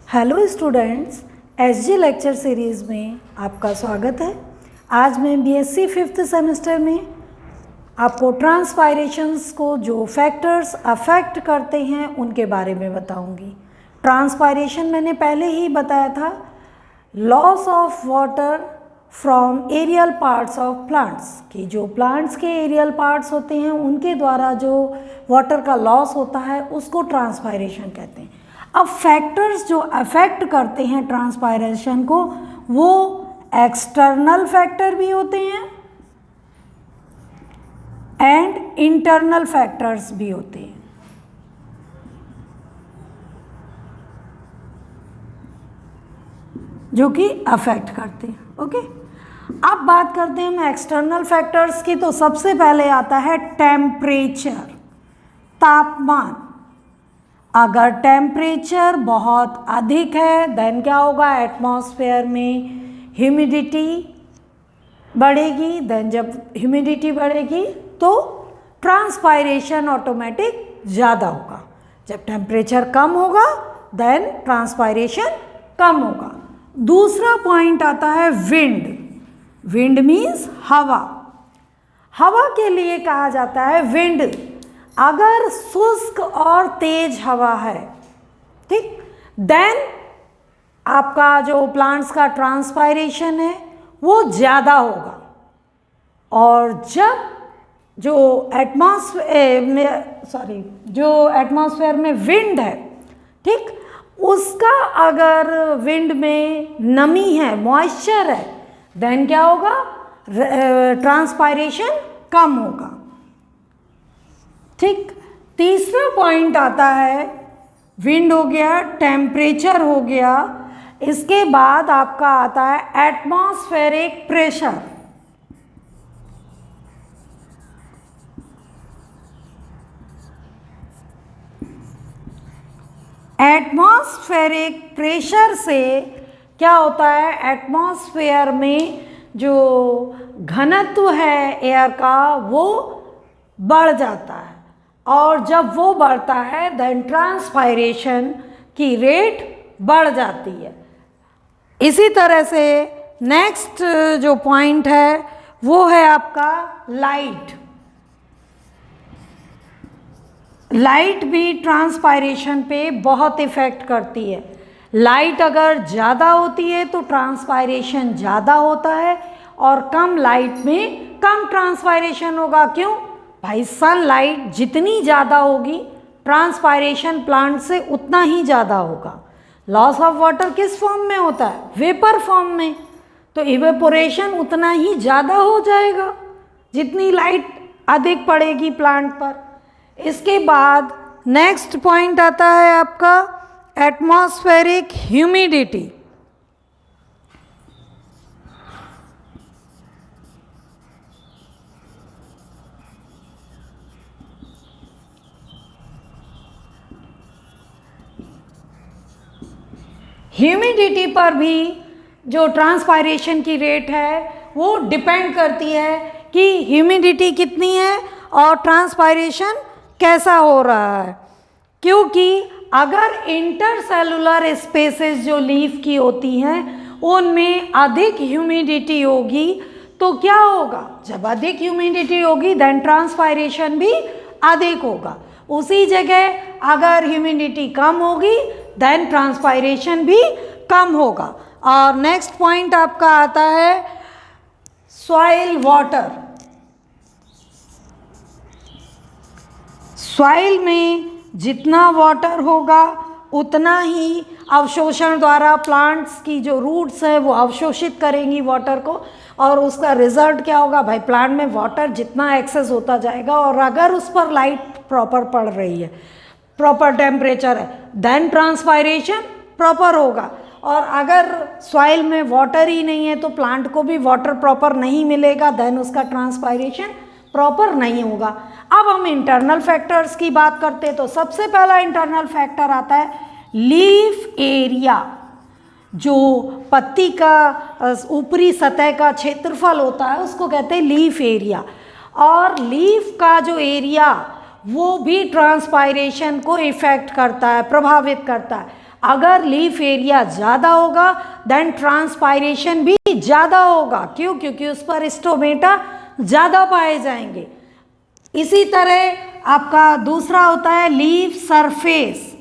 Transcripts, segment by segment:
Hello students, SG lecture series में आपका स्वागत है। आज मैं बीएससी 5th सेमेस्टर में आपको ट्रांसपायरेशंस को जो फैक्टर्स अफेक्ट करते हैं उनके बारे में बताऊंगी। ट्रांसपायरेशन मैंने पहले ही बताया था, loss of water from aerial parts of plants, कि जो प्लांट्स के एरियल पार्ट्स होते हैं उनके द्वारा जो वाटर का लॉस होता है उसको ट्रांसपायरेशन कहते हैं। अब फैक्टर्स जो अफेक्ट करते हैं ट्रांसपायरेशन को वो एक्सटर्नल फैक्टर भी होते हैं एंड इंटरनल फैक्टर्स भी होते हैं। जो कि अफेक्ट करते हैं। ओके, अब बात करते हैं हम एक्सटर्नल फैक्टर्स की। तो सबसे पहले आता है टेम्परेचर, तापमान। अगर टेम्परेचर बहुत अधिक है देन क्या होगा, एटमॉस्फेयर में ह्यूमिडिटी बढ़ेगी। देन जब ह्यूमिडिटी बढ़ेगी तो ट्रांसपायरेशन ऑटोमेटिक ज़्यादा होगा। जब टेम्परेचर कम होगा देन ट्रांसपायरेशन कम होगा। दूसरा पॉइंट आता है विंड। विंड मीन्स हवा। हवा के लिए कहा जाता है विंड, अगर शुष्क और तेज हवा है, ठीक, देन आपका जो प्लांट्स का ट्रांसपायरेशन है वो ज़्यादा होगा। और जब जो एटमॉस्फेयर में विंड है, ठीक, उसका अगर विंड में नमी है, मॉइस्चर है, देन क्या होगा, ट्रांसपायरेशन कम होगा। ठीक, तीसरा पॉइंट आता है, विंड हो गया, टेम्परेचर हो गया, इसके बाद आपका आता है एटमॉस्फेरिक प्रेशर। एटमॉस्फेरिक प्रेशर से क्या होता है, एटमॉस्फेयर में जो घनत्व है एयर का वो बढ़ जाता है, और जब वो बढ़ता है देन ट्रांसपायरेशन की रेट बढ़ जाती है। इसी तरह से नेक्स्ट जो पॉइंट है वो है आपका लाइट। लाइट भी ट्रांसपायरेशन पे बहुत इफ़ेक्ट करती है। लाइट अगर ज़्यादा होती है तो ट्रांसपायरेशन ज़्यादा होता है, और कम लाइट में कम ट्रांसपायरेशन होगा। क्यों भाई, सनलाइट जितनी ज़्यादा होगी ट्रांसपायरेशन प्लांट से उतना ही ज़्यादा होगा। लॉस ऑफ वाटर किस फॉर्म में होता है, वेपर फॉर्म में, तो इवेपोरेशन उतना ही ज़्यादा हो जाएगा जितनी लाइट अधिक पड़ेगी प्लांट पर। इसके बाद नेक्स्ट पॉइंट आता है आपका एटमॉस्फेरिक ह्यूमिडिटी। ह्यूमिडिटी पर भी जो ट्रांसपायरेशन की रेट है वो डिपेंड करती है कि ह्यूमिडिटी कितनी है और ट्रांसपायरेशन कैसा हो रहा है। क्योंकि अगर इंटरसेलुलर स्पेसेस जो लीफ की होती हैं उनमें अधिक ह्यूमिडिटी होगी तो क्या होगा, जब अधिक ह्यूमिडिटी होगी देन ट्रांसपायरेशन भी अधिक होगा। उसी जगह अगर ह्यूमिडिटी कम होगी देन ट्रांसपायरेशन भी कम होगा। और नेक्स्ट पॉइंट आपका आता है सॉइल वाटर। सॉइल में जितना वाटर होगा उतना ही अवशोषण द्वारा प्लांट्स की जो रूट्स है वो अवशोषित करेंगी वाटर को, और उसका रिजल्ट क्या होगा भाई, प्लांट में वाटर जितना एक्सेस होता जाएगा, और अगर उस पर लाइट प्रॉपर पड़ रही है, प्रॉपर टेम्परेचर है, देन ट्रांसपायरेशन प्रॉपर होगा। और अगर सॉइल में वाटर ही नहीं है तो प्लांट को भी वाटर प्रॉपर नहीं मिलेगा, देन उसका ट्रांसपायरेशन प्रॉपर नहीं होगा। अब हम इंटरनल फैक्टर्स की बात करते हैं तो सबसे पहला इंटरनल फैक्टर आता है लीफ एरिया। जो पत्ती का ऊपरी सतह का क्षेत्रफल होता है उसको कहते हैं लीफ एरिया। और लीफ का जो एरिया वो भी ट्रांसपायरेशन को इफेक्ट करता है, प्रभावित करता है। अगर लीफ एरिया ज़्यादा होगा देन ट्रांसपायरेशन भी ज़्यादा होगा। क्यों? क्योंकि उस पर स्टोमेटा ज़्यादा पाए जाएंगे। इसी तरह आपका दूसरा होता है लीफ सरफेस।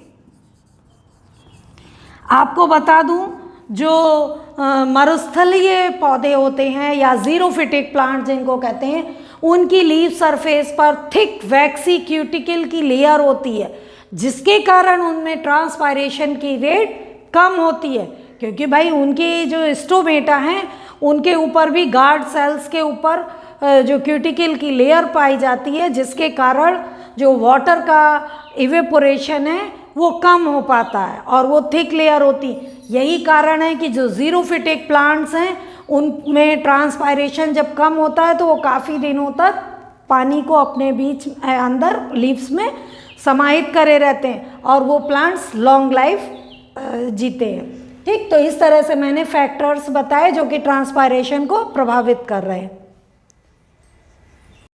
आपको बता दूं, जो मरुस्थलीय पौधे होते हैं या जीरोफिटिक प्लांट जिनको कहते हैं, उनकी लीफ सरफेस पर थिक वैक्सी क्यूटिकल की लेयर होती है, जिसके कारण उनमें ट्रांसपायरेशन की रेट कम होती है। क्योंकि भाई उनके जो स्टोमेटा हैं उनके ऊपर भी गार्ड सेल्स के ऊपर जो क्यूटिकल की लेयर पाई जाती है, जिसके कारण जो वाटर का इवेपोरेशन है वो कम हो पाता है और वो थिक लेयर होती। यही कारण है कि जो जीरोफिटिक प्लांट्स हैं उनमें ट्रांसपायरेशन जब कम होता है तो वो काफ़ी दिनों तक पानी को अपने बीच अंदर लीव्स में समाहित करे रहते हैं और वो प्लांट्स लॉन्ग लाइफ जीते हैं। ठीक, तो इस तरह से मैंने फैक्टर्स बताए जो कि ट्रांसपायरेशन को प्रभावित कर रहे हैं।